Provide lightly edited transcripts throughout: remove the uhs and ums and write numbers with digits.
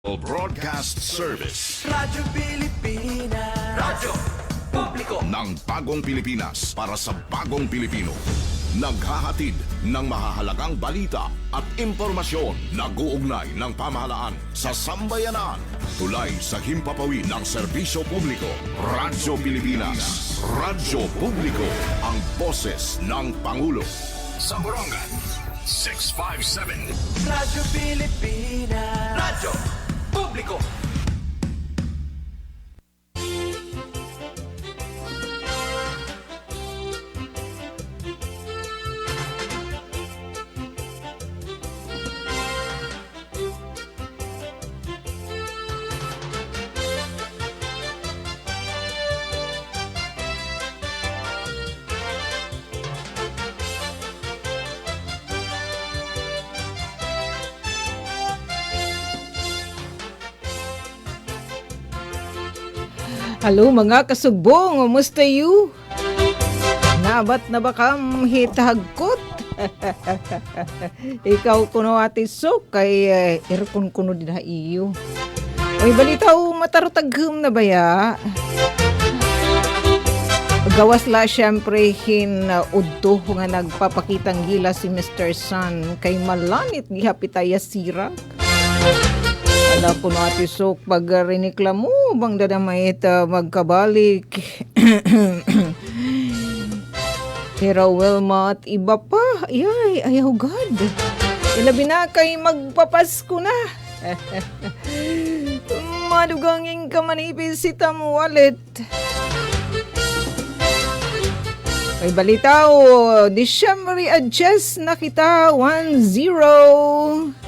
Broadcast Service Radyo Pilipinas. Radyo Publiko ng Bagong Pilipinas para sa Bagong Pilipino. Naghahatid ng mahahalagang balita at impormasyon na guugnay ng pamahalaan sa sambayanan. Tulay sa himpapawid ng serbisyo publiko. Radyo Pilipinas. Radyo Publiko. Ang boses ng Pangulo. Sa Borongan, 657. Radyo Pilipinas. Radyo Publiko. Halo mga kasugbong, umusta you? Nabat na ba kam hitagkot? Ikaw kuno ati sok kay irkon kuno din ha iyo. Oy balitaw matarutaghum na ba ya? Gawas la syempre hin udto nga nagpapakitang gila si Mr. Sun kay malanit gihapitaya sira. Ala ko na ati sok pag riniklamo bang dadamay magkabalik. Pero Wilma at iba pa. Ay, ayaw God. Ilabi na kay magpapasko na. Maduganging ka manipis si Tam Wallet. Ay balitaw, December adjust na kita 1-0.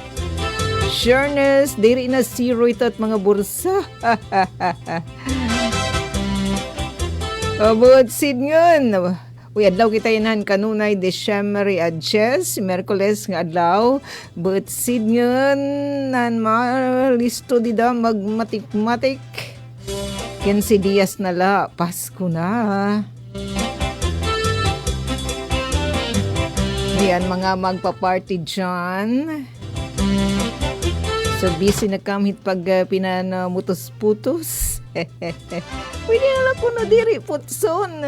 Sureness, diri na zero ito at mga bursa. But sid ngun. Uy, adlaw kita yanan kanunay December adjust, Merkules nga adlaw. But sid ngun, nan listo dida magmatik-matik. 15 dias na la, Pasko na. Yan mga magpa-party dyan. So busy na kamit pag pinanamutos-putos. Pwede na lang po na diri putson.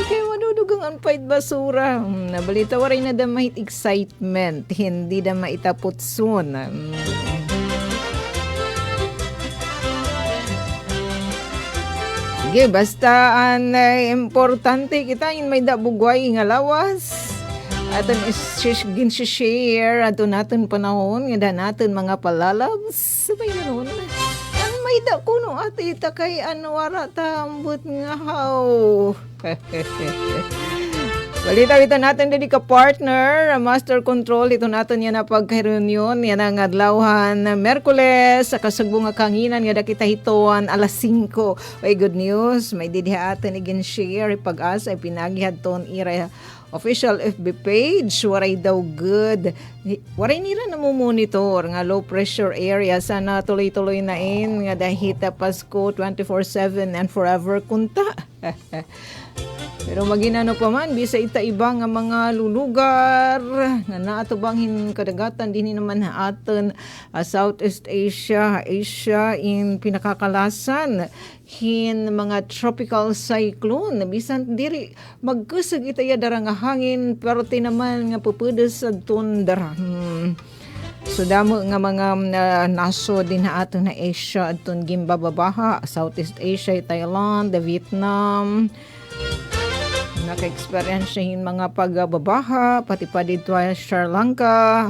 Okay, madudugang ang pait basura. Nabalita waray na damahit excitement. Hindi na maitaputson. Sige, basta ang importante kita yung may dabugway nga lawas. Aton gin-share ato natin panahon nga natin mga palalabs sabay nanon ang may da kuno ati ta kay anwara tambot nga haw. Balita ito natin din ka partner master control ito natin yan na pagka-reunion yan ang adlawhan Merkules sa kasagbo nga kanginan nga kita hituan alas 5. Ay good news may didiha atin igin-share pag-asa ay pinagihad ton ira official FB page, waray daw good. Waray nila na monitor nga low pressure area. Sana tuloy-tuloy na nga dahita Pasko 24/7 and forever kunta. Pero maginano pa man, bisa ita iba nga mga lulugar nga naato banghin kadagatan din naman aton Southeast Asia, Asia in pinakakalasan hin mga tropical cyclone bisan diri magkusag itaya dara nga hangin pero naman nga pupudes adton dara. So damo nga mga naso din na ato na Asia adton gimbababaha, Southeast Asia, Thailand, Vietnam. Naka-experience hin mga pagbabaha pati pa dito Sri Lanka.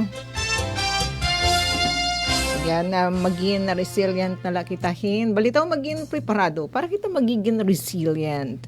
Yan, maging resilient na lakitahin. Balitaw maging preparado para kita magiging resilient.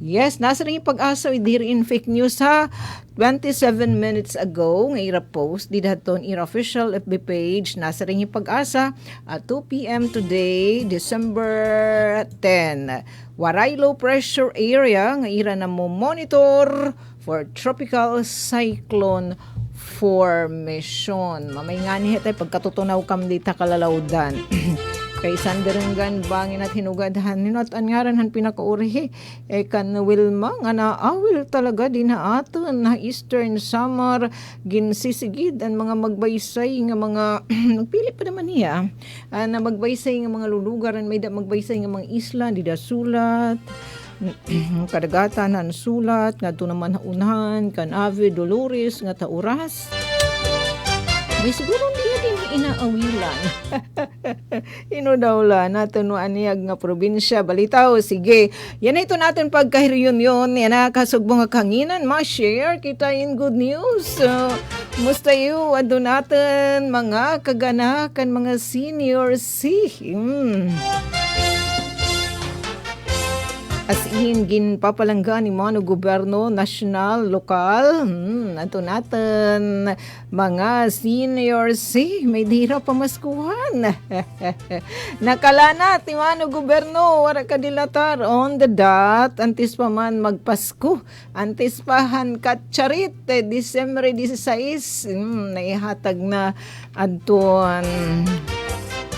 Yes, nasa rin yung pag-asa diri in fake news ha. 27 minutes ago, nga ira post, di daton ira official FB page, nasa rin yung pag-asa at 2 p.m. today, December 10. Waray low pressure area, nga ira na mo monitor for tropical cyclone formation. Mamay nga niya tayo pagkatutunaw kam dita kalalawdan. kay Sanderengan bangin at hinugadhan ninot an ngaran han pinakaurihi kan Wilma nga naawil talaga din na aton na Eastern Samar ginsisigid ang mga magbaysay nga mga nagpili pa naman niya na magbaysay nga mga lulugaran may da magbaysay nga mga isla di da sulat kadagatan han sulat nga to naman unahan kan Ave Dolores nga tauras may siguro niya din inaawilan. Inudawla natin no aniyag nga probinsya. Balitaw, sige. Yan ito natin pagka-reunion. Yan na kasugbo nga kanginan. Ma-share kita in good news. Musta yu? Ado natin mga kaganakan, mga senior C. As in, ginpapalangga ni Mano Gobyerno, national, lokal. Ato natin, mga seniors, may dira pamaskuhan. Nakalana, ti Mano Gobyerno, wara ka dilatar on the dot. Antis pa man magpasko. Antis pa han katsarit, December 16. Naihatag na adton.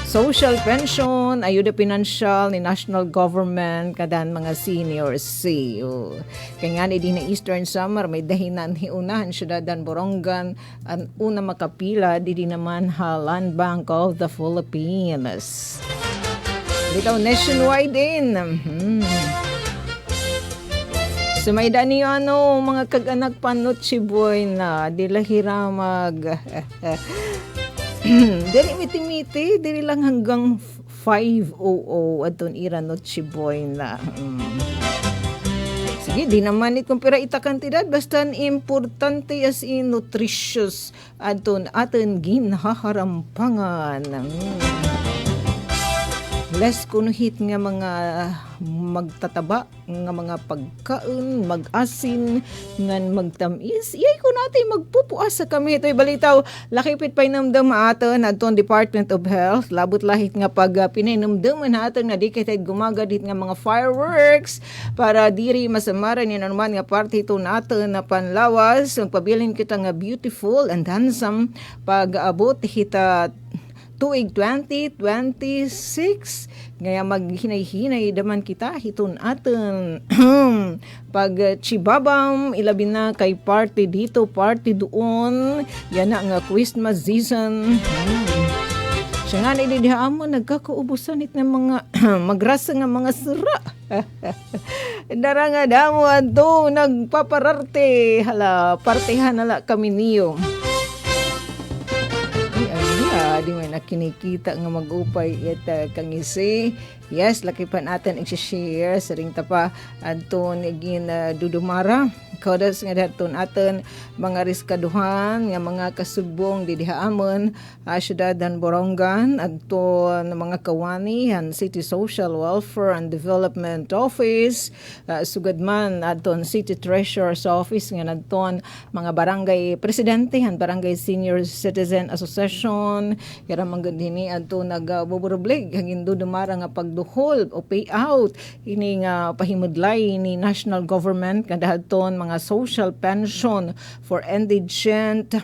Social pension, ayuda pinansyal ni national government kadan mga seniors si. Kaya nga di na Eastern Samar may dahinan hiunahan syudadan Borongan ang una makapila di naman ha Land Bank of the Philippines. Dito nationwide din. Sumayda niyo mga kag-anak panot si boy na dilahira mag dili miti-miti, dili lang hanggang 5:00 aton ira Noche Buena. Sige, di naman itong pera ita kantidad, basta importante as in nutritious aton ginhaharampangan. Less kunuhit nga mga magtataba nga mga pagkaon, mag-asin, ngan magtamis. Iyay ko natin magpupuas sa kami. Ito'y balitaw, lakipit pa inamdam aton aton Department of Health. Labot lahit nga pag pininamdaman aton nga di kita'y gumagadit nga mga fireworks para diri masamaran yun naman nga parte ito natin na panlawas. Magpabilin kita nga beautiful and handsome pag-abot kita tuig 2026 ngaya maghinay-hinay daman kita hiton aton pag chibabam ilabi na kay party dito party doon yan na nga Christmas season. Siya nga nilidihaan nagkakaubusan it ng mga magrasa nga mga sira. Dara nga damo ato nagpapararte hala partehan hala kami niyo. Di man na kinikita nga mag-upay ita kang isi. Yes, laki pa natin i-share sa ring tapa adton igin dudumara. Kodas nga daton aton mga riskaduhan nga mga kasugbong didihaamon syudadan Borongan adton mga kawani han City Social Welfare and Development Office sugad man adton City Treasurer's Office nga adton mga barangay presidente han Barangay Senior Citizen Association kaya manggandini adton nagboborobleg hangin dudumara nga pagduhol o payout ini nga pahimudlay ni national government kada adton mga social pension for indigent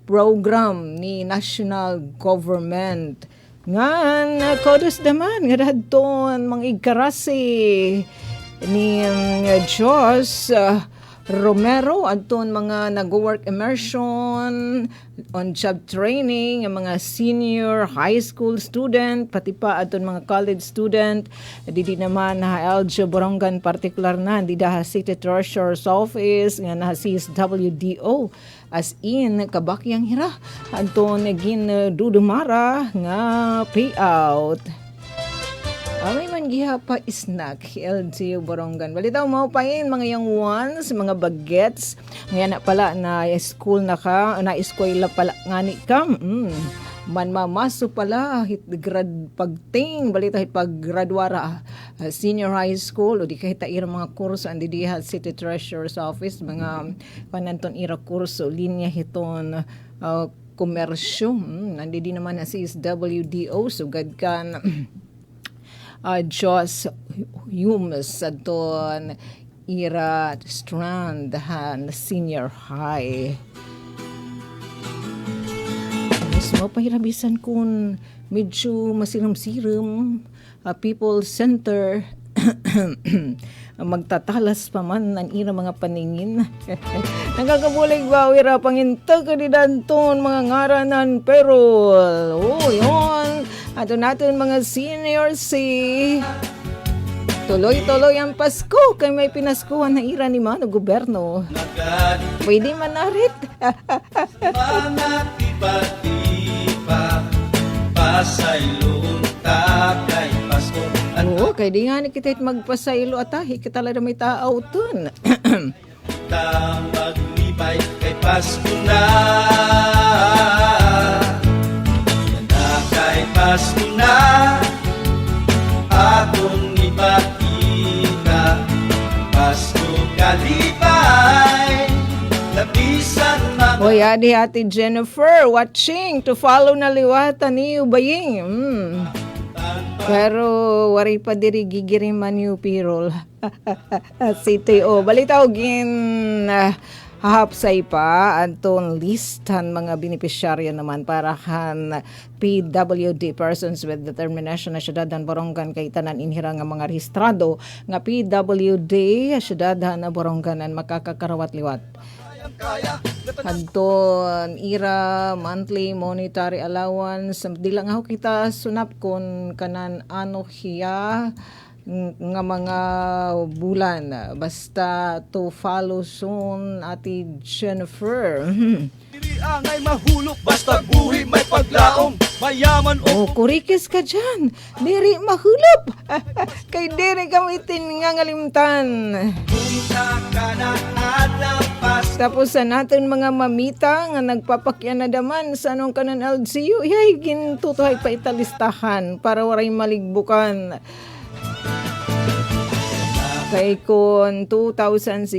program ni national government ngan kodos naman nga dadton mga igkarasi ni Diyos Romero adton mga nag-work immersion on job training ang mga senior high school student pati pa adton mga college student didi naman na LG Borongan particular na di da City Treasurer's Office nga na CSWDO as in kabakyang hira adton nagin dudumara nga payout. May man giha pa snack LGU Borongan. Balitaw mo pa yun mga young ones, mga bagets. Ngayon na pala na school na ka, na eskwela pala ngani ka. Man mamaso pala hit grad pagting balita hit paggraduara senior high school o di kahit ira mga kurso andi diha City Treasurer's Office mga pananton ira kurso linya hiton komersyo. Andi di naman na CSWDO sugad kan Diyos Humus adon ira strand han senior high. Yes, mapahirabisan kung medyo masiram-siram, people center, magtatalas pa man ang ira mga paningin. Nagkakabulig ba, wira panginta ka ni Danton, mga ngaranan, pero, yun, ato natin mga senior si... Tuloy-tuloy ang Pasko kay may pinaskuhan na ira ni Mano Gobyerno. Pwede man narit. Mga tiba-tiba pasaylong kay Pasko. Oo, kay di nga ni kita magpasaylo atahi kita lang may taaw dun. Maglibay kay Pasko na. Yan na kay Pasko na. Atong ipakita Pasko kalibay. Labisan mga Hoy, Ate Jennifer, watching to follow na liwata ni Ubaying. Pero wari pa diri gigiriman ni Pirol. CTO, balita og hahapsay pa anton listan mga beneficiaryo naman para kan PWD, persons with determination na syudadan Borongan kay tanan inhira nga mga rehistrado nga PWD syudadan na Boronganan makakakarawat liwat. Anton ira monthly monetary allowance di lang ako kita sunap kon kanan ano hiya nga mga bulan basta to follow soon Ate Jennifer. Diri angay mahulog basta buhi may paglaom mayaman o Kurikis ka dyan diri mahulop. Kay diri gamitin nga ngalimtan. punta ka na adlaw Pasko. Tapos sa natin mga mamita nga nagpapakyan na daman sa anong kanan LGU, yay, gintutuhay pa italistahan para waray maligbukan. Kay kon 2,602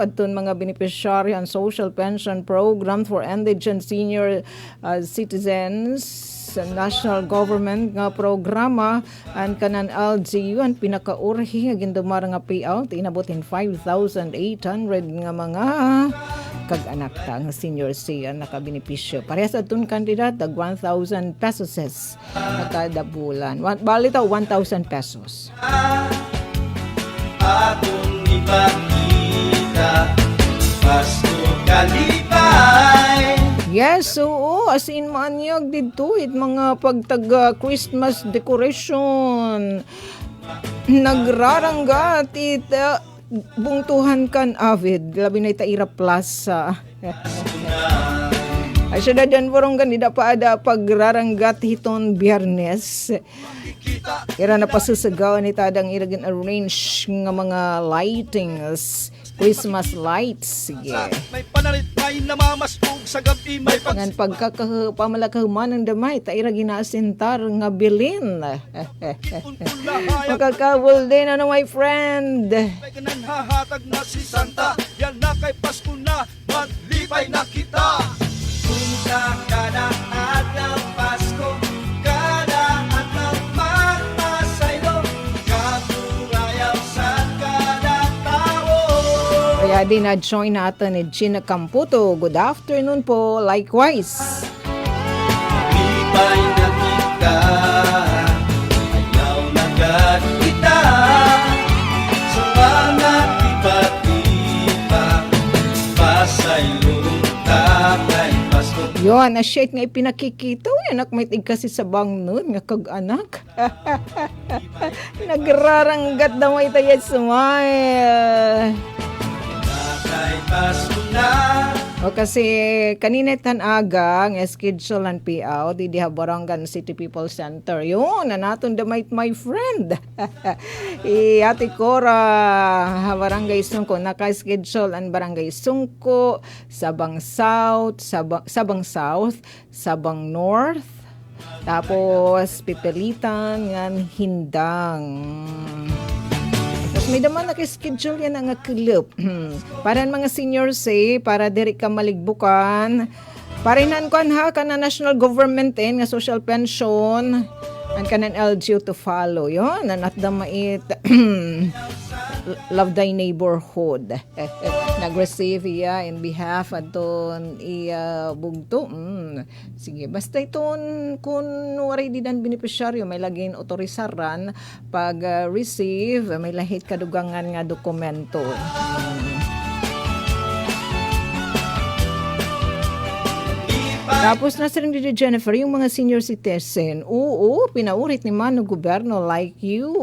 adton mga beneficiary ang social pension program for indigent senior citizens sa national government nga programa ang kanan LGU ang pinakaurhi nga gindumar nga payout inabotin 5,800 nga mga kag-anak ta nga senior siya nakabenepisyo. Parehas adton kandidat tag 1,000 pesos kada bulan. Balita 1,000 pesos. Atong ipakita Pasko kalibay. Yes, oo. As in, maanyag dito it mga pagtag Christmas decoration. Nagraranggat it bungtuhan kan avid. Labi na itaira plaza. Ay siya dadyan Borongan, di pa ada pagraranggat hiton Biyernes. Kira na pasusagaw ni tadang iragin arrange nga mga lightings, Christmas lights. Sige. May panarit may namamasbog sa gabi may pag Ngan pagkakapamalakahuman ng damay, taira ginaasintar nga bilin. Makakabul din ano my friend. may kananhahatag na si Santa. Yan na kay Pasko na maglibay na kita. Punta ka na adlaw Pasko. Kada adlaw magpasaylo. Katurayaw sa kada tao. Kaya din na-join natin ni Gina Camputo. Good afternoon po. Likewise. Libay na kita. Ayaw na kita. Sa mga tiba-tiba. Pasaylong kay Pasko. Yun, na-shake nga ipinakikita. Anak may tig kasi sa bang nun nga kag-anak. Nagraranggat na may tayo smile. Kay Pasko na. O kasi kanina tan aga nga schedule ang payout di Borongan City People Center. Yun, naton damay my friend. Ate Cora, Barangay Sungko, naka-schedule ang Barangay Sungko, Sabang South, Sabang South, Sabang North, tapos Pipilitan, yan, Hindang. May daman naka-schedule yan ang club. Para mga seniors para diri ka maligbukan. Parinan ko ha ka na national government nga social pension. Ang kanan LGU to follow. Yun, nanat damait. Love Thy Neighborhood. Nag-receive iya in behalf aton iya bugto. Sige, basta iton kung waray di dan beneficiaryo may laging otorisaran pag receive may lahit kadugangan nga dokumento. Tapos nasa rin dito, Jennifer, yung mga senior citizen, oo, pinaurit ni Mano Gobyerno like you.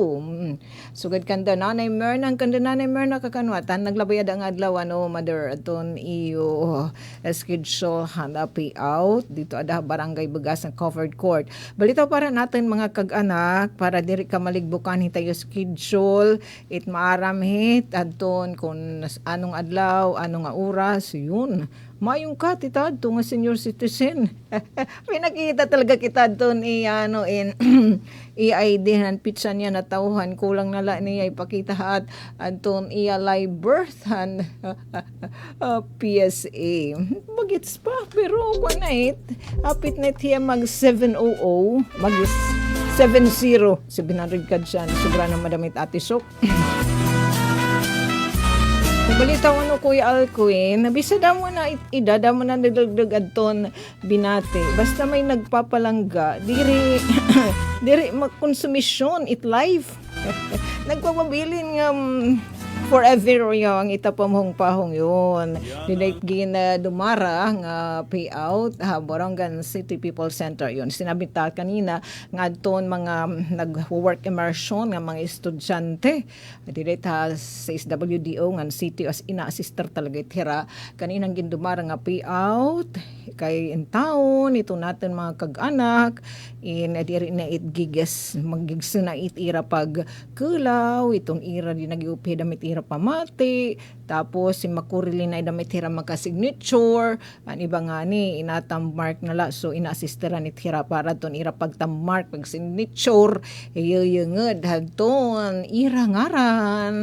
Sugad kanda nanay Merna, kanda nanay Merna kakanwatan, naglabayad ang adlaw, mother, aton iyo schedule handa payout, dito ada barangay Bagas ng covered court. Balitaw para natin mga kag-anak, para diri ka maligbukan hitayo schedule, it maaramhit, aton kung anong adlaw, anong oras, yun. Mayong ka, tita, ito nga senior citizen. Pinakita talaga kita doon i-ID-han, pizza niya na tauhan, kulang nala niya ipakita at doon i-live birth han PSA. Bagits pa, pero one night, apit na tiya mag 700, mag 70, 700 ka dyan, sobra na madamit atisok. Balita ano Kuya Alcuin, nabisada mo na idada mo na nagdagdag adton binate. Basta may nagpapalangga, diri diri magkonsumisyon it live. Nagpapabilin nga forever yung itapamhong pahong yun. Dinay gina dumara nga payout Borongan City People Center yun. Sinabi ta kanina nga doon mga nag-work immersion nga mga estudyante. Dinay ta sa SWDO nga city as ina-assister talaga itira. Kaninang gindumara nga payout kay in town ito natin mga kag-anak in diri na it gigas magigso na it ira pag kulaw itong ira di nagiupi damit ira pamati tapos si makurili na damit ira maka-signature an iba nga ni inatam mark nala so ina-assisteran it ira para ton ira pagtam mark pag signature iyenged hadton ira ngaran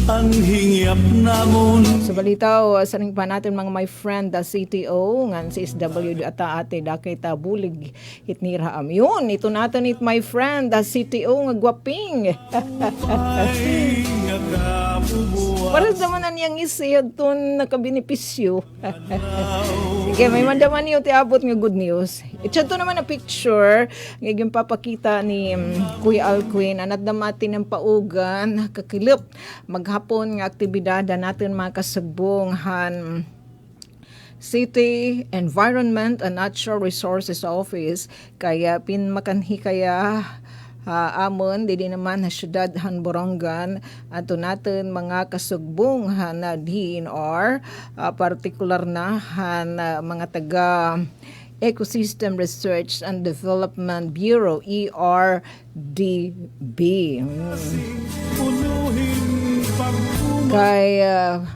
ang hingyap namon. Sa balitaw, sa ring pa natin mga my friend, the CTO, ngan si SWD ata ate, dakay ta bulig hitnira am. Yun, ito natin it my friend, the CTO, nga gwaping. Para sa manan niyang isiyad ton nakabenepisyo. Sige, may mandaman niyo tiabot nga good news. Itsa to naman na picture, ngayon papakita ni Kuya Alcuin, anat damatin ng paugan, kakilip, maghapon nga aktibidad natin mga kasagbunghan City Environment and Natural Resources Office kaya pinmakanhi kaya amon di naman na syudad han Borongan ato natin mga kasugbunghan na DNR partikular na han mga taga Ecosystem Research and Development Bureau ERDB. Kaya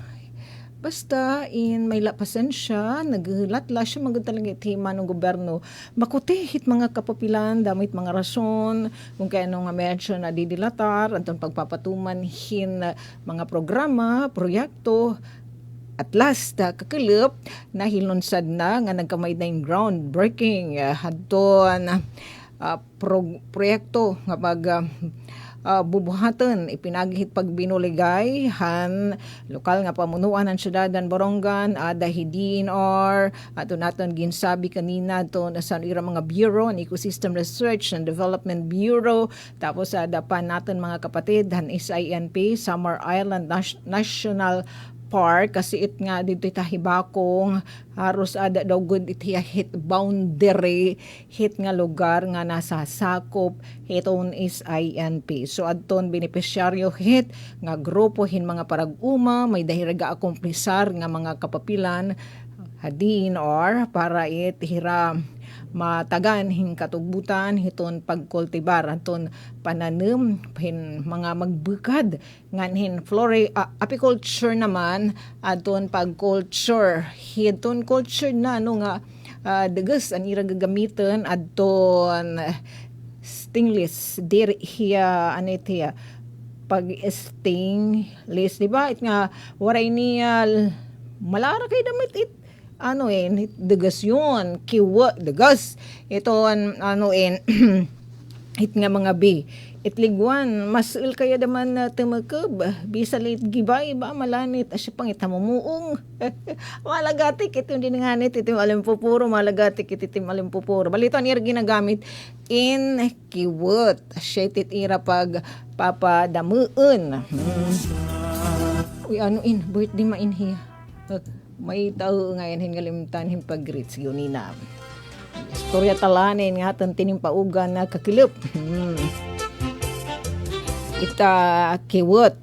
basta may pasensya naglatla siya magtalaga tema ng gobyerno makutihit mga kapapilan damit mga rason kung kaya nung mention na didilatar antong pagpapatuman mga programa proyekto at last kakilip na hilunsad na nga nagkamay na yung groundbreaking hadton proyekto nga bubuhatan ipinagihit pagbinuligay han lokal nga pamunuan ng syudad ng Borongan dahidin or ato naton ginsabi kanina to sa ira mga bureau ng Ecosystem Research and Development Bureau tapos dapan natin mga kapatid han SINP Summer Island National Park kasi it nga dito tahibakong haros ada daw good it hit boundary hit nga lugar nga nasa sakop hiton is INP so adton beneficiaryo hit nga grupo hin mga parag-uma may dahiraga akomplisar nga mga kapapilan hadin or para it hira matagan hin katugbutan hiton pagkultibar aton pananem hin mga magbukad nganhin apiculture naman aton pagculture hiton culture na nga deges an ira gagamiton adton stingless diri hiya anitia pag-sting list diba it nga waray niya malara kay damit it degas yun, kiwa, degas. Ito, hit nga mga B. Itliguan, masul kaya daman na tumakab. Bisa late gibay ba malanit. Asya pang itamumuong. Malagatik ito yung dinanganit. Ito yung alimpupuro. Malagatik ito yung alimpupuro. Balito niya ginagamit in kiwot. Asya titira pag papadamuun. Uy, ano in? Birthday ma in hiya. May tao ngayon hingalimtan him pag-greets yun na. Istorya talanin nga atan tinimpaugan na kakilip. Ita kiwot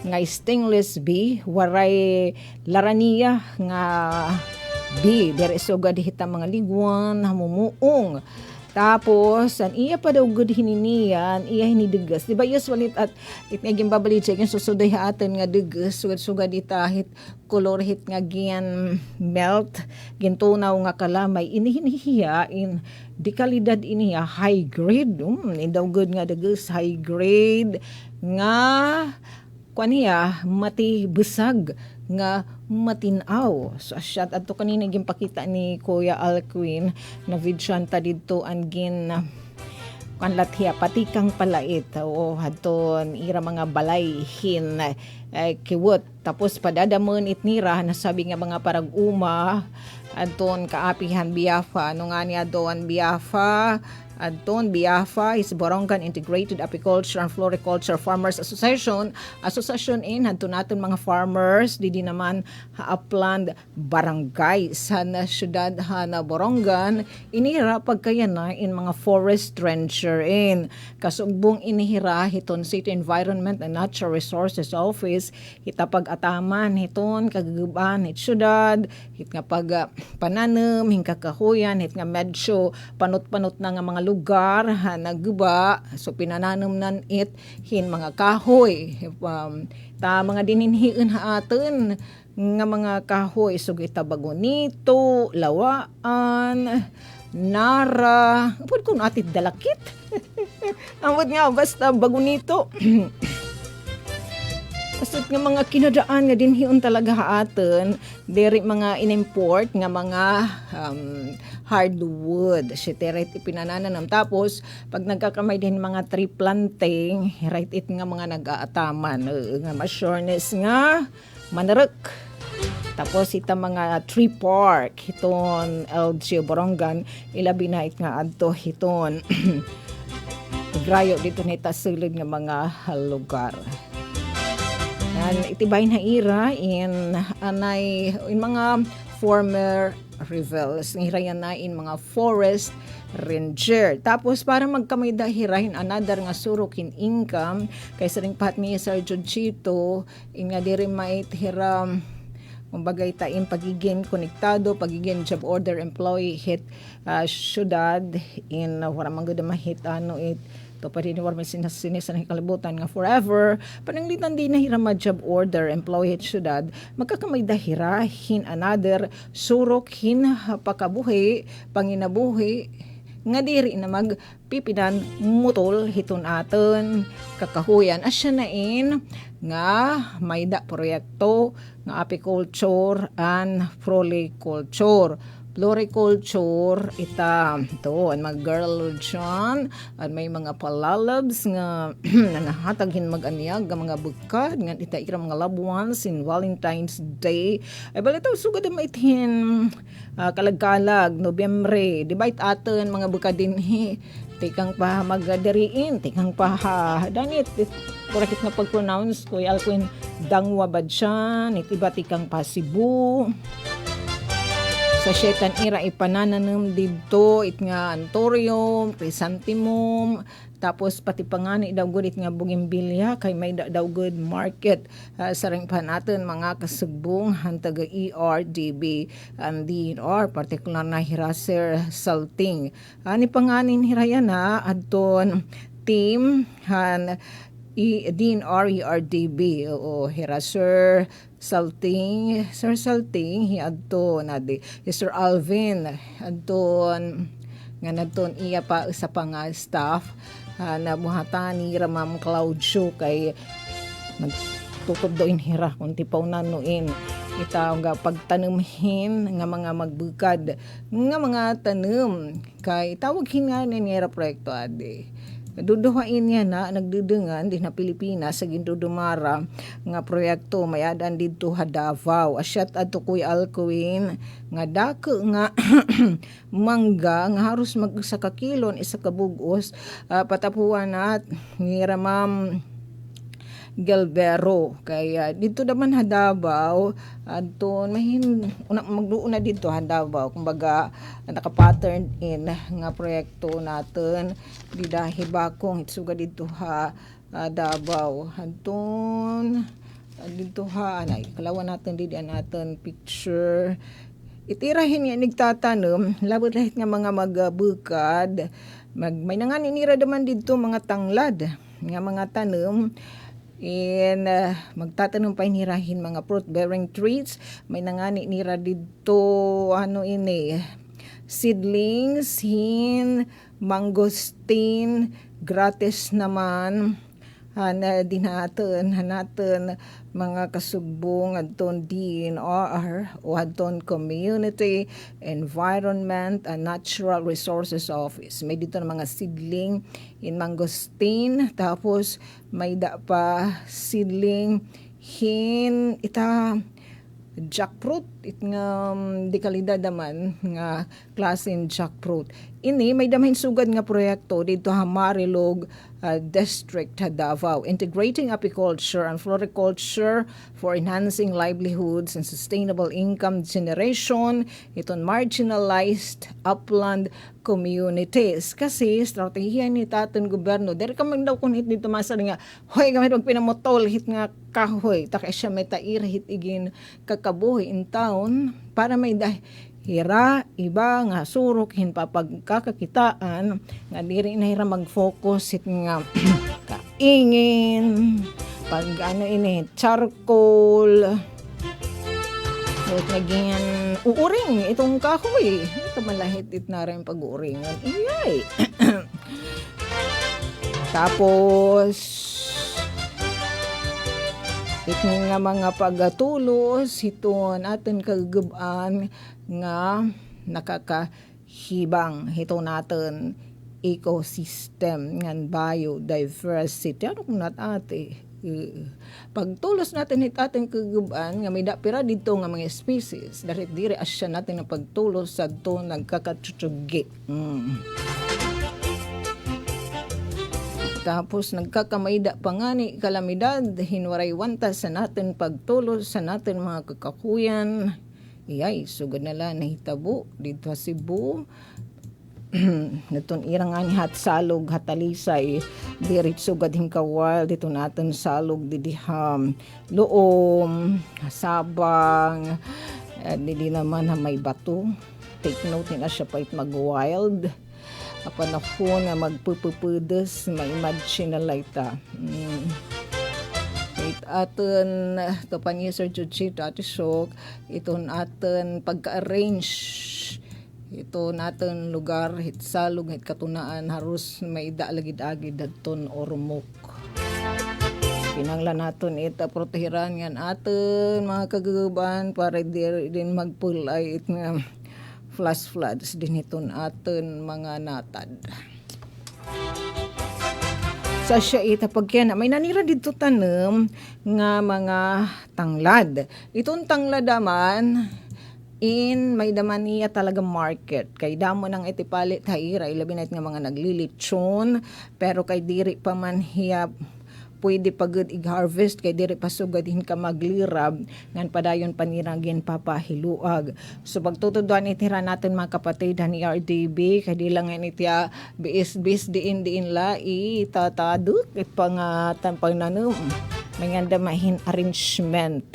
nga stainless B waray laraniya nga B dere sugad hita mga liguan hamumuong. Tapos an iya pa daw gud hininian iya hinidegas di ba usually at itngaging babali check yung susuday atin nga degas sugad itahit color hit nga gian melt gintunaw nga kalamay inihinihiyain di kalidad iniya high grade daw good nga degas high grade nga kaniya mati besag nga matinaw. So asyat adto kanina gimpakita ni Kuya Alquin na vidyan ta didto ang gin kanlathiya patikang palait o hadton ira mga balayhin kiwot tapos padadamon itnira nasabi nga mga parag uma adton kaapihan biafa ano nga niya doon biafa Adton Biafa is Borongan Integrated Apiculture and Floriculture Farmers Association in hadton naton mga farmers di naman haapland barangay sa syudad na Borongan inihira pagkayana in mga forest ranger in kasugbong inihira hiton City Environment and Natural Resources Office hitapag ataman hiton kagaguban hit syudad hit nga pag pananem hingka kahuyan hit nga medyo panut-panut na nga mga lugar nagguba so pinananom nan it hin mga kahoy ta mga dininhiin atin nga mga kahoy so kita bagonito lawaan nara pud kun atit dalakit amod nga basta bagonito Kasut nga mga kinadaan nga dinhiun talaga haaton, diri mga inimport nga mga hardwood. Sitirit ipinananam. Tapos, pag nagkakamay din mga tree planting, right it nga mga nag-aataman. Nga ma-sureness nga, manarek. Tapos ita mga tree park, hiton LG Borongan, ilabi na it nga adto hiton. Grayo dito nita sulod nga mga lugar. Itibay na ira in anay in mga former revels ngirayan na in mga forest ranger. Tapos para magkamay dahirahin another nga surukin income kaysa ring pat mi Sir Judchito in nga diri mait hiram kumbagay taim pagiging konektado, pagiging job order employee hit syudad in wala man gud mahit ano it to pa rin warme sinasisan ng kalibutan nga forever pananglitan din na hirama job order employee at syudad magkakamay dahirahin another surok hin pakabuhi panginabuhi nga diri na magpipidan mutol hiton aton kakahuyan asya nain nga mayda proyekto nga apiculture and floriculture floriculture ita to ang mga girl dyan at may mga palalabs nga nanahataghin mag-anyag ang mga bukad nga ita ira mga loved ones in Valentine's Day ay balita sugad na maithin kalagkalag Nobyembre di ba aton mga bukad din tikang pa magdariin tikang pa danit correct nga pag-pronounce ko alquin dangwa ba dyan itiba tikang pa Cebu sa syetan ira ipanananam didto it nga antorium, chrysanthemum, tapos pati pangani daw gud it nga bougainvillea kay may daw good market sa ring pa natin mga kasugbong hantaga ERDB and DNR particular na hiraser salting. Ani panganin hirayan na adton team han DNR ERDB o hiraser Salting, Sir Salting, adto na di. Sir Alvin, adton nga nadton iya pa sa pang staff na buhatan ni Ramam Cloud Show kay nagtutob daw inhira kung tipaw nanuin itaw nga pagtanumhin nga mga magbukad nga mga tanom kay tawag nga nira proyekto ade duduhain niya na nagdudengan din na Pilipinas sa gindudumara nga proyekto mayadan didto ha Davao. Asyat adto Kuy Alcuin nga dako nga mangga nga haros mag sa kakilon isa ka bugos patapuan at ni Ma'am Galvero kaya dito naman ha Davao adton magduon na dito ha Davao kumbaga naka-pattern in nga proyekto natin di dahil bakong itsuga dito ha Davao adton dito ha anay kalawan natin di natin picture itirahin nga nagtatanong labot lahat nga mga magbukad may nangan inira naman dito mga tanglad nga mga tanom in magtatanong pa inirahin mga fruit-bearing trees. May nangani nira dito seedlings, mangosteen, gratis naman. Hanatin mga kasugbong adton DNR o adton Community Environment and Natural Resources Office. May dito na mga seedling in mangosteen tapos may da pa seedling jackfruit it nga di kalidad naman nga klase in jackfruit. Ini may damahin sugad nga proyekto dito ha Marilog District ha Davao, integrating apiculture and floriculture for enhancing livelihoods and sustainable income generation iton marginalized upland communities. Kasi strategiya ni taton gobyerno dere ka man daw kun hit dito masal nga hoy gamit og pinamotol hit nga kahoy ta kay siya may tair hit igin kakabuhi in town para may hira iba nga surok hin papagkakakitaan nga diri na hira mag-focus hit nga kaingin pag charcoal naging uuring itong kahoy ito malahit it na rin pag-uuringan iyay tapos ito nga mga pagatulos iton atin kagubaan nga nakakahibang ito natin ecosystem ng biodiversity ano kung ate pagtulos natin hit ating kagubaan nga may dapira dito nga mga species dahil dire asya natin na pagtulos sa to nagkakatsutsugit tapos nagkakamayda pangani kalamidad hinwaray wanta sa natin pagtulos sa natin mga kakakuyan iyay sugod na lang nahitabo dito sa Cebu naton irang ani hat salog hatalisay dirit sugad hingkawal dito natin salog didiham Loom Sabang dili naman may bato take note na siya pa mag-wild panahon na magpupupudes may imagine na laita aton kapan ni Sir Chuchito at Shok iton aton pagka-arrange ito naton lugar hit salog hit katunaan harus may daalagid-agid dadton ormok kinanglan naton ita protehiran ngan aton mga kagaguban para din magpulay it nga flash floods din iton aton mga natad sa siya ita pagkena may nanira dito tanem nga mga tanglad itong tanglad naman may daman niya talaga market kay damo nang itipalit haira ilabi na nga mga naglilitsyon pero kay diri pa man hiya pwede pagod i-harvest kay diri pasugad hin ka maglirab ngan padayon paniragin papahiluag so pagtutuduan itira natin mga kapatid ni RDB kay di lang itiya bis diin la itataduk it pangatan pagnanum may nganda mahin arrangement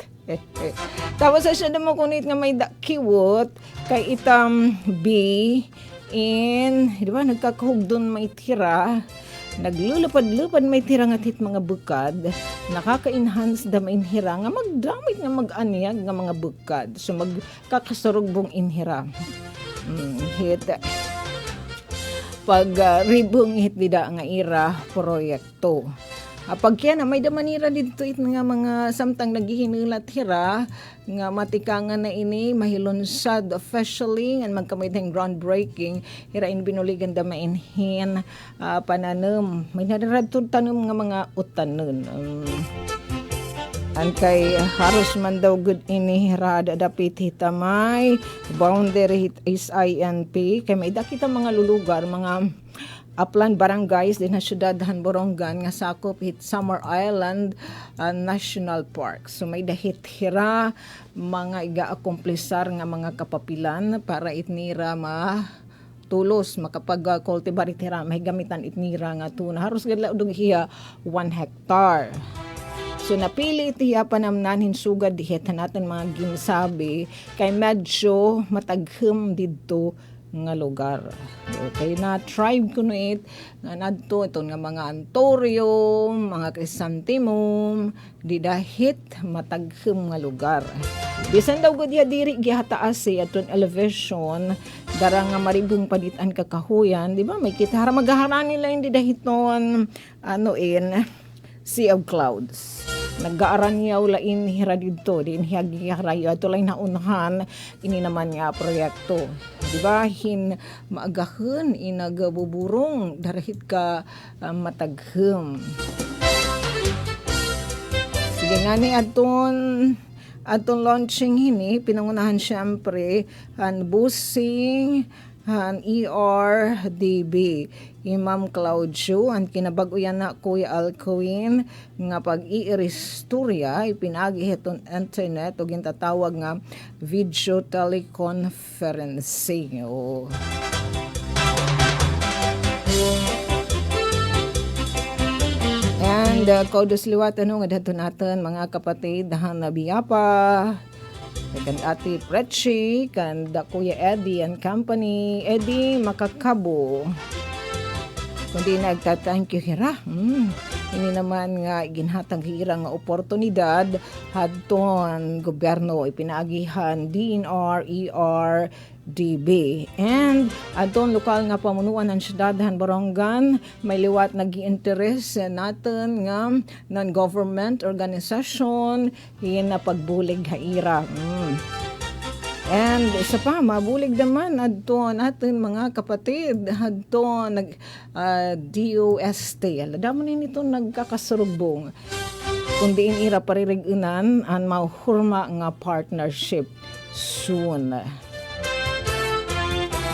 tapos siya naman kunit nga may kiwot kay itam B di ba nagkakahugdon may tira naglulupad-lupad may tira nga tit mga bukad nakaka-enhance da may inhira nga magdamit nga mag-anyag nga mga bukad so magkakasarugbong inhira hit pag ribong hit bida nga ira proyekto Pag kaya na may damanira dito it nga mga samtang naghihinilat hira nga matikangan na ini mahilonsad officially and magkamiteng groundbreaking hira in binuligan da mainhin pananem may naradto tanem nga mga utanon kay haros man daw good ini hira dapit hitamay boundary hit is INP kay may dakita mga lulugar mga upland barangays din na syudadhan Borongan nga sakop hit Summer Island National Park. So may dahit hira mga iga-akomplisar nga mga kapapilan para itnira tulos makapag-cultivar itira may gamitan itnira nga tuna. Haros gadla udog hiya 1 hectare. So napili itiya panamnan hinsugad dihet natin mga ginsabi kay medyo mataghem didto nga lugar. Okay na tribe kuno nga nadto ito nga mga antorium, mga chrysanthemum, di dahit mataghem nga lugar. Bisan daw gud diri gihataas aton elevation dara nga maribong paditan kakahuyan, di ba? May kita hara magaharan nila hindi dahiton sea of clouds. Nag-aaranyaw lain hira dito din hiyagi ato lang naunahan ini naman nga proyekto di ba hin maagahon inagabuburong darahit ka mataghem sige nga ni aton launching hini pinangunahan syempre han busing han ERDB Imam Claudio ang kinabag-uyan na Kuya Alcuin nga pag-iiristorya ipinagi heton internet o gintatawag nga video teleconferencing and kaudos liwatan nga dato natin mga kapatid dahan na biyapa kan Ate Prechi, kan da Kuya Eddie and Company, Eddie Makakabo. Kundi nagta-thank you hira. Ini naman nga ginhatag hira nga oportunidad hadton gobyerno ipinaagihan DNR, ERDB. And adton lokal nga pamunuan ng syudadhan Borongan may liwat nag-i-interes natin nga non-government organization hina pagbulig haira. And isa pa, mabulig naman adto natin mga kapatid adto nag DOST. Alam mo nito nagkakasurubong. Kundi ira paririginan ang mahurma nga partnership soon.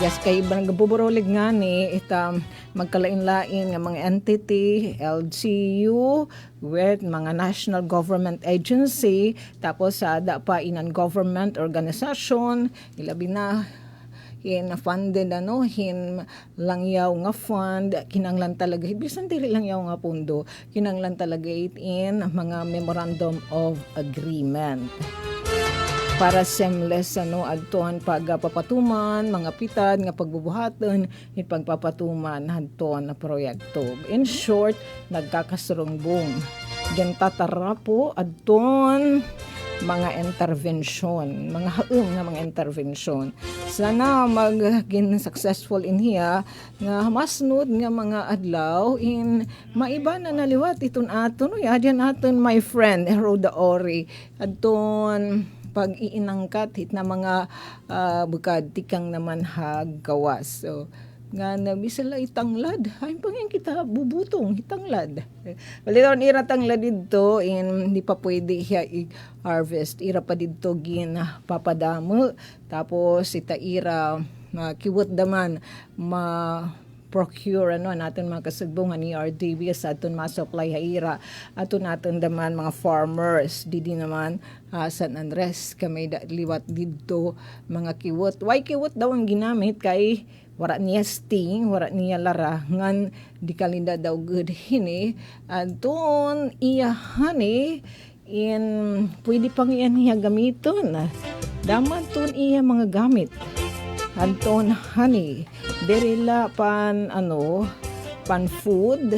Yes, kay nagabuburolig nga ni ita magkalain-lain nga mga entity, LGU, with mga national government agency, tapos sa pa inan government organization, ilabi na hin funded hin langyaw nga fund kinanglan talaga bisan dili langyaw nga pundo kinanglan talaga in mga memorandum of agreement para seamless adtoan pagpapatuman mga pitad nga pagbubuhaton ipagpapatuman hadton na proyekto. In short, nagkakasurungbong gantatara po adton mga intervention, mga haum nga mga intervention. Sana maging successful in hiya nga masnud nga mga adlaw in maiba na naliwat iton aton adyan aton my friend Rhoda Ori adton pag-iinangkat hit na mga bukad tikang naman hagawas. So nga nabisala itanglad ay pangin kita bubutong itanglad balitaw ira tanglad dito in hindi pa pwede siya i-harvest ira pa dito gin papadamo tapos ita ira kiwot daman procure natin mga kasagbungan ni RDB sa aton ma-supply haira aton natin daman mga farmers didi naman San Andres kamay liwat dito mga kiwot why kiwot daw ang ginamit kay wara niya sting, wara niya larangan, di kalinda daw good hini. Adun iya hani, pwede pang iyan niya gamiton. Daman ton iya mga gamit. Adun hani, derila pan food,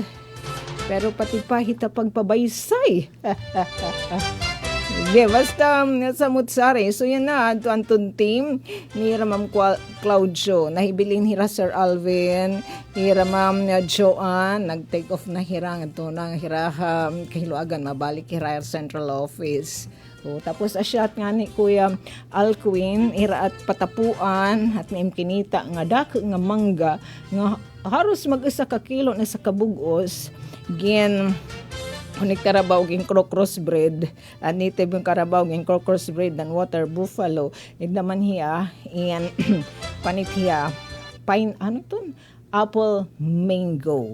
pero pati pa hita pagpabaysay. Yeah, basta samot sari. So yan na, Anton team ni Ramam Claudio. Nahibilin hira Sir Alvin, ni Ramam Joanne, nag-take off na hirang ito na hiraham kahiluagan, mabalik hira Central Office. O, tapos asyat nga ni Kuya Alcuin, ira at patapuan at ni Imkinita nga dako nga mangga nga haros mag-isa ka kilo na sa kabugos. Gin unik karabaw ging crossbreed native yung karabaw ging crossbreed and water buffalo naman hiya and panit hiya apple mango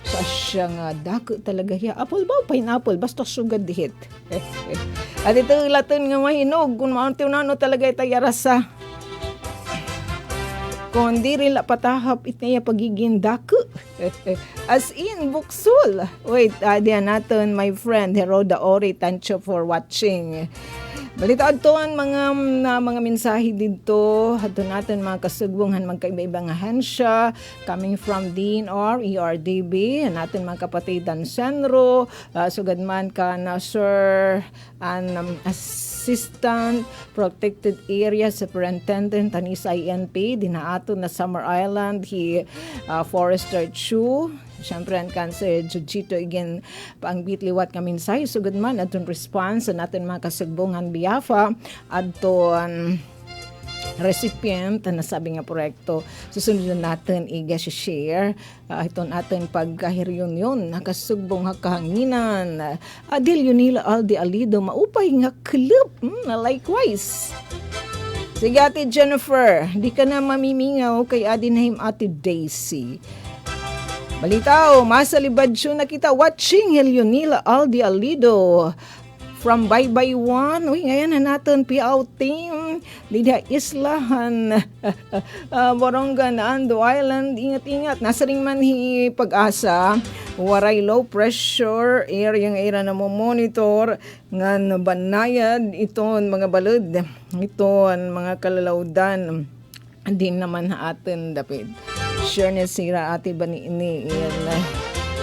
sa siya nga dako talaga hiya apple ba pineapple basta sugad dihit at ito laton nga mahinog kung maunti na talaga itayarasa kung di rin patahap itaya pagiging dako. As in, buksul. Wait, diyan natin, my friend, Heroda Ori, thank you for watching. Balita aton mga mensahe dito. Ato natin mga kasugbungan magkaiba-ibang ahensya coming from DNR, ERDB, natin mga kapatidan Senro, sugad man ka na Sir and Assistant Protected Area Superintendent tanis INP dinaato na Summer Island Forester Chu. Siyempre, ang cancer, Jujito, again, paang bitliwat kami say, sugod man, atong response sa natin mga kasugbungan biyafa, aton recipient na sabi nga proyekto, susunod na natin i-share ito natin pagkahiryon nakasugbong kahanginan. Adil Yunila Aldi Alido, maupay nga club, likewise. Sige, Ate Jennifer, di ka na mamimingaw kay Adinheim Ate Daisy. Balitaw, masalibad siya na kita watching Helionila Aldi Alido from Baybay 1. Uy, ngayon na natin PAO team. Dida Islahan, Borongan, Ando Island. Ingat-ingat. Nasa ring man pag-asa. Waray low pressure. Area na mo monitor. Nga banayad. Iton mga balod. Iton mga kalalawdan. Din naman atin dapit. Sure na sira ati ba ni ini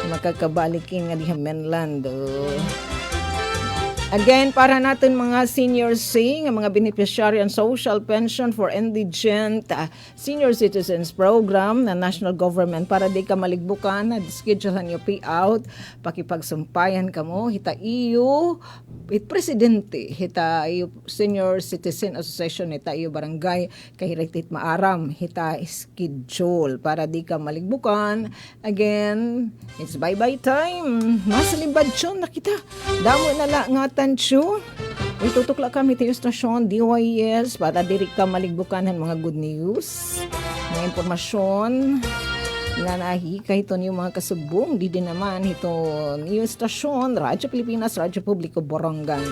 makakabalikin nga diha mainland. Again, para natin mga senior C, mga beneficiary and social pension for indigent senior citizens program na national government para di ka maligbukan na schedulehan yung payout, pakipagsumpayan ka mo, hita iyo, presidente, hita iyo senior citizen association, hita iyo barangay, kahiritit maaram, hita schedule para di ka maligbukan. Again, it's bye-bye time. Masalibad yun na kita. Damo na la nga tansyo. Itutukla kami tayo stasyon DYS para diri ka maligbukan ng mga good news, mga impormasyon nga nahika ito yung mga kasubong. Di din naman ito yung stasyon Radyo Pilipinas, Radyo Publiko Borongan.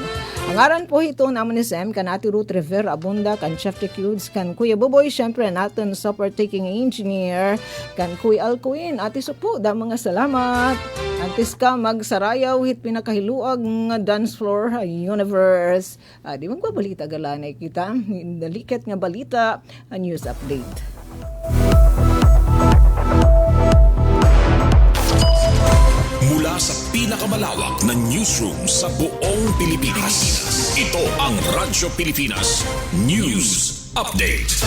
Ang aran po ito naman ni Sam kanati Ruth Rivera Abunda, kan Chef Tecudes, kan Kuya Buboy, syempre natin super taking engineer, kan Kuya Alcuin, ati supo, da mga salamat. Antes ka magsarayaw hit pinakahiluag nga dance floor universe. Di magbabalita galanay kita. Dalikat nga balita, a news update. Mula sa pinakamalawak na newsroom sa buong Pilipinas. Ito ang Radyo Pilipinas News Update.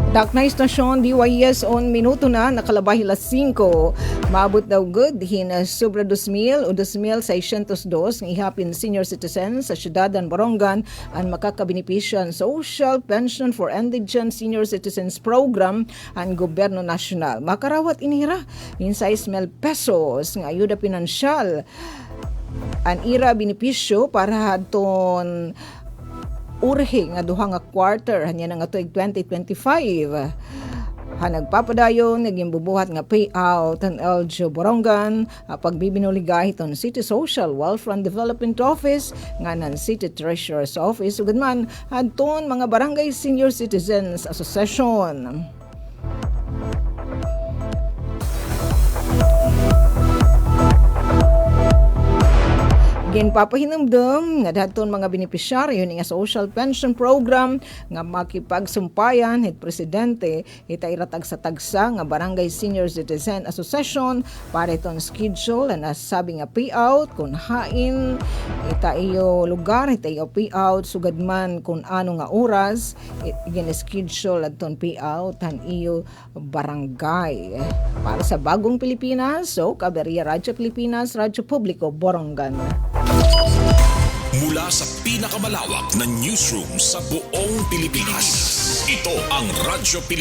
Daknay stasyon DYS on minuto na nakalabay las 5. Maabot daw good hina sobra 2,000 o 2,602 ng ihapin senior citizens sa syudad ng Borongan ang makakabenepisyan social pension for indigent senior citizens program ang gobyerno nasyonal. Makarawat inira in 6,000 pesos ng ayuda pinansyal. Ang ira benepisyo para haton urhe nga duha nga quarter hanya nga tuig 2025. Nagpapadayon naging bubuhat nga payout ang LGU Borongan pagbibinuligay ton City Social Welfare and Development Office nga nan City Treasurer's Office ug man adton mga Barangay Senior Citizens Association. Ginpapahinumdum nga daton mga benepisyaryo ni nga social pension program nga makipagsumpayan hit presidente itairatag sa tagsa nga Barangay Senior Citizen Association para itong schedule na sabi nga payout kung hain ita iyo lugar ita iyo payout sugad man kung ano nga oras gin-schedule adton payout han iyo barangay para sa bagong Pilipinas. So Kaberia Radyo Pilipinas, Radyo Publiko, Borongan. Mula sa pinakamalawak na newsroom sa buong Pilipinas, ito ang Radyo Pilipinas.